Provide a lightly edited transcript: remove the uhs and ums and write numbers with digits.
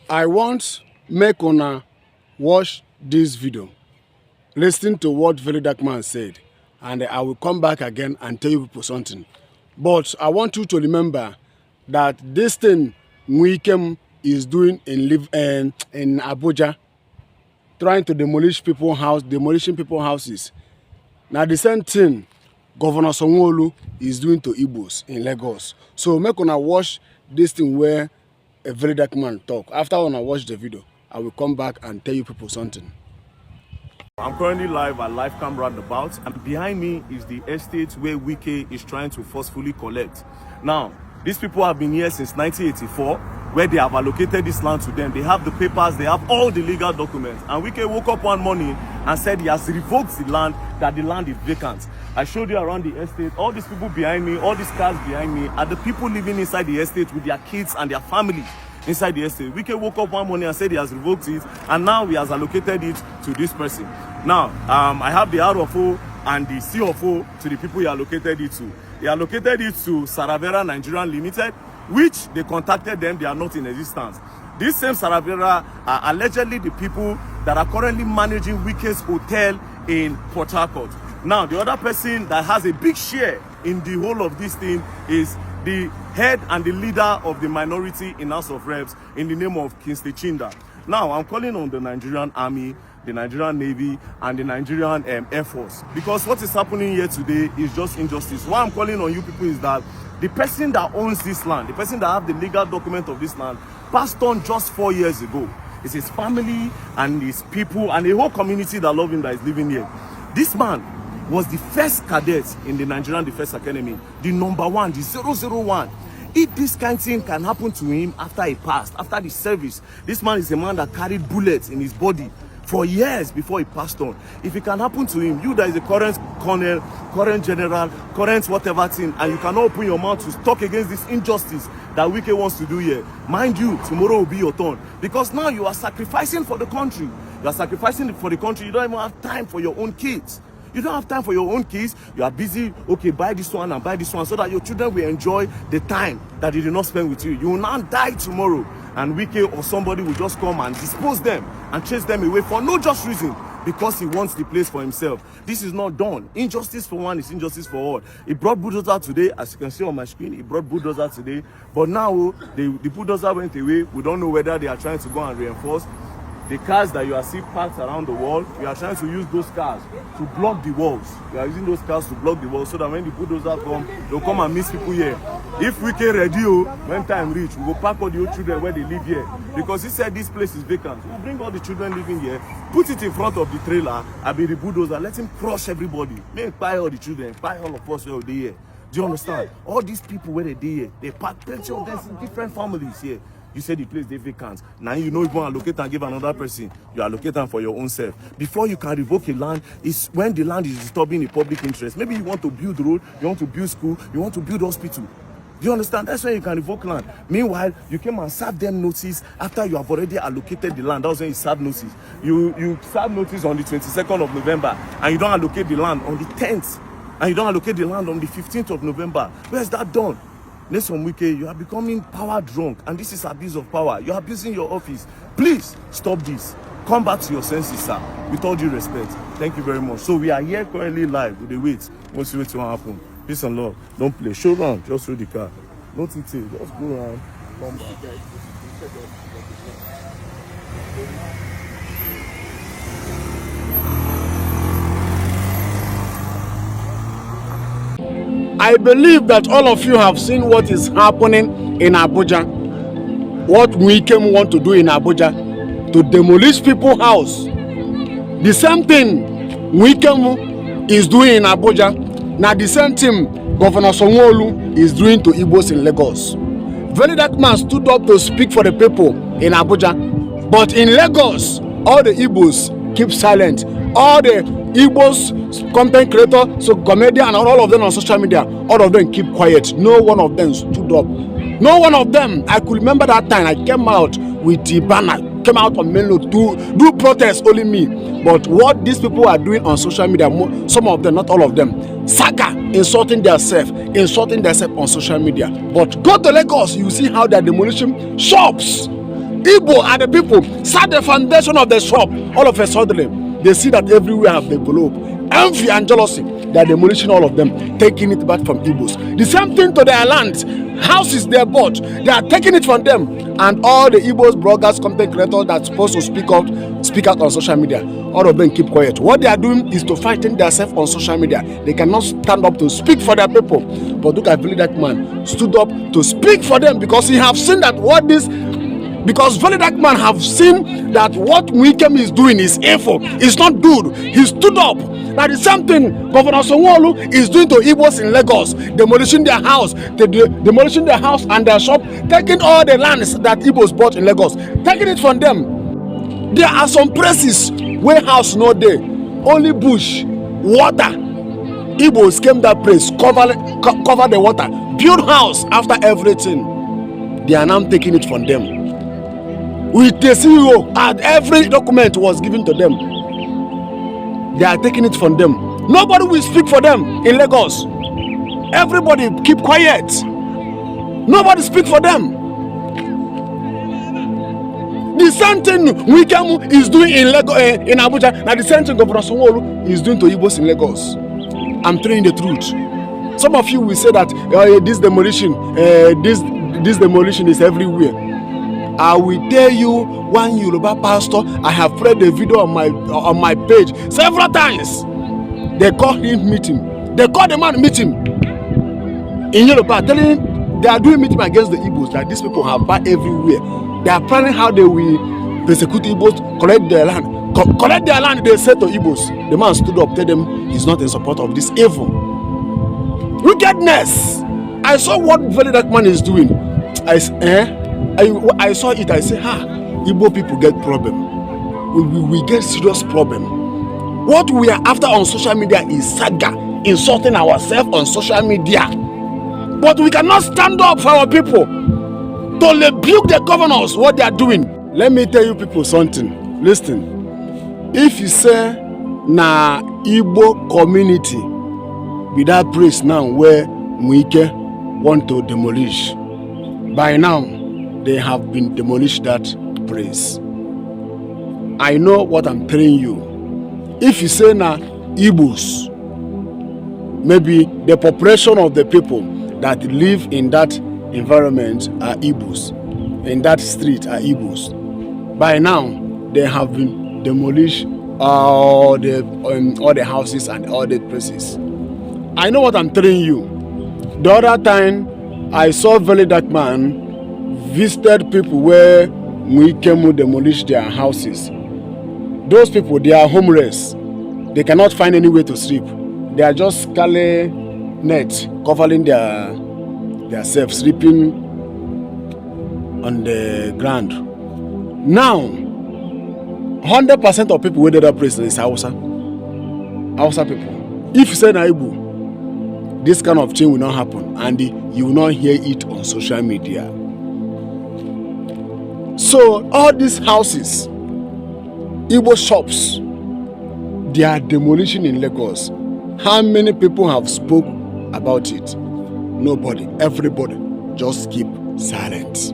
I want make una watch this video, listen to what very dark man said, and I will come back again and tell you people something. But I want you to remember that this thing Mwikem is doing in Abuja, trying to demolishing people's houses. Now the same thing Governor Sanwo-Olu is doing to Igbos in Lagos. So make una watch this thing where a very dark man talk. After when I watch the video, I will come back and tell you people something. I'm currently live at Lifecam Roundabout, and behind me is the estate where Wike is trying to forcefully collect. Now, these people have been here since 1984, where they have allocated this land to them. They have the papers, they have all the legal documents. And Wike woke up one morning and said he has revoked the land, that the land is vacant. I showed you around the estate. All these people behind me, all these cars behind me, are the people living inside the estate with their kids and their families inside the estate. Wike woke up one morning and said he has revoked it, and now he has allocated it to this person. Now, I have the RFO and the CFO to the people he allocated it to. He allocated it to Saravera Nigerian Limited, which they contacted them, they are not in existence. This same Saravera are allegedly the people that are currently managing Wike's hotel in Port Harcourt. Now, the other person that has a big share in the whole of this thing is the head and the leader of the minority in House of Reps in the name of Kingsley Chinda. Now, I'm calling on the Nigerian Army, the Nigerian Navy, and the Nigerian Air Force. Because what is happening here today is just injustice. Why I'm calling on you people is that the person that owns this land, the person that have the legal document of this land, passed on just 4 years ago. It's his family and his people and a whole community that love him that is living here. This man was the first cadet in the Nigerian Defense Academy, the #1, the 001. If this kind of thing can happen to him after he passed, after the service, this man is a man that carried bullets in his body for years before he passed on. If it can happen to him, you that is a current colonel, current general, current whatever thing, and you cannot open your mouth to talk against this injustice that Wike wants to do here, mind you, tomorrow will be your turn. Because now you are sacrificing for the country. You are sacrificing for the country. You don't even have time for your own kids. You don't have time for your own kids. You are busy, okay, buy this one and buy this one so that your children will enjoy the time that they did not spend with you. You will now die tomorrow, and Wike or somebody will just come and dispose them and chase them away for no just reason, because he wants the place for himself. This is not done. Injustice for one is injustice for all. He brought bulldozer today, as you can see on my screen. He brought bulldozer today, but now the bulldozer went away. We don't know whether they are trying to go and reinforce. The cars that you are seeing parked around the wall, we are trying to use those cars to block the walls. We are using those cars to block the walls so that when the bulldozer come, they'll come and miss people here. If we can ready, when time reach, we will pack all the old children where they live here. Because he said this place is vacant. We'll bring all the children living here, put it in front of the trailer, and be the bulldozer, let him crush everybody. Make buy all the children, buy all of us where they here. Do you understand? All these people where they here, they pack plenty of them in different families here. You said the place they vacant. Now you know if you want to allocate and give another person, you allocate them for your own self. Before you can revoke a land, is when the land is disturbing the public interest. Maybe you want to build road, you want to build school, you want to build hospital. Do you understand? That's when you can revoke land. Meanwhile, you came and serve them notice after you have already allocated the land. That was when you serve notice. You serve notice on the 22nd of November, and you don't allocate the land on the 10th, and you don't allocate the land on the 15th of November. Where's that done? Nelson Wike, you are becoming power drunk, and this is abuse of power. You are abusing your office. Please stop this. Come back to your senses, sir. With all due respect. Thank you very much. So we are here currently live with the wait. What's wait to happen? Peace and love. Don't play. Show round. Just throw the car. Don't eat it. Just go around. Come back. I believe that all of you have seen what is happening in Abuja. What Mwikem want to do in Abuja, to demolish people's house. The same thing Mwikem is doing in Abuja. Now the same thing Governor Sanwo-Olu is doing to Igbos in Lagos. Very dark man stood up to speak for the people in Abuja. But in Lagos, all the Igbos keep silent. All the Igbos, content creator, so comedian, and all of them on social media, all of them keep quiet. No one of them stood up. No one of them. I could remember that time I came out with the banner, came out on main road to do protest, only me. But what these people are doing on social media, some of them, not all of them, saga, insulting themselves on social media. But go to Lagos, you see how they're demolishing shops. Igbo are the people start the foundation of the shop. All of a sudden, they see that everywhere have developed. Envy and jealousy, they are demolishing all of them, taking it back from Igbos. The same thing to their land. Houses they bought, they are taking it from them. And all the Igbos, bloggers, content creators that are supposed to speak out on social media, all of them keep quiet. What they are doing is to fighting themselves on social media. They cannot stand up to speak for their people. But look at that man stood up to speak for them because he have seen that because Valley Dark Man have seen that what Wikem is doing is evil, it's not good. He stood up. Now the same thing Governor Sanwo-Olu is doing to Igbos in Lagos, demolishing their house, demolishing their house and their shop, taking all the lands that Igbos bought in Lagos, taking it from them. There are some places where house no day, only bush, water. Igbos came that place, cover the water, build house after everything. They are now taking it from them. With the CEO, and every document was given to them. They are taking it from them. Nobody will speak for them in Lagos. Everybody keep quiet. Nobody speak for them. The same thing Wikem is doing in Abuja, now the same thing Governor Sanwo-Olu is doing to Igbos in Lagos. I'm telling you the truth. Some of you will say that this demolition is everywhere. I will tell you, one Yoruba pastor, I have played the video on my page several times. They call him meeting. They call the man meeting in Yoruba, telling him they are doing meeting against the Igbos, that these people have bad everywhere. They are planning how they will persecute Igbos, collect their land. Collect their land, they said to Igbos. The man stood up, tell them he's not in support of this evil. Wickedness. I saw what Valley Dark Man is doing. I saw it, I say, Igbo people get problem. We get serious problem. What we are after on social media is saga, insulting ourselves on social media. But we cannot stand up for our people to rebuke the governors, what they are doing. Let me tell you people something. Listen, if you say, na Igbo community, with that place now where Mwike want to demolish, by now, they have been demolished that place. I know what I'm telling you. If you say now Igbos, maybe the population of the people that live in that environment are Igbos, in that street are Igbos. By now, they have been demolished all the houses and all the places. I know what I'm telling you. The other time, I saw Valley Dark Man visited people where we came to demolish their houses. Those people, they are homeless. They cannot find any way to sleep. They are just scaly net covering their self, sleeping on the ground. Now, 100% of people where that place is Hausa people. If you say Igbo, this kind of thing will not happen, and you will not hear it on social media. So all these houses, Igbo shops, they are demolition in Lagos. How many people have spoke about it? Nobody. Everybody just keep silent.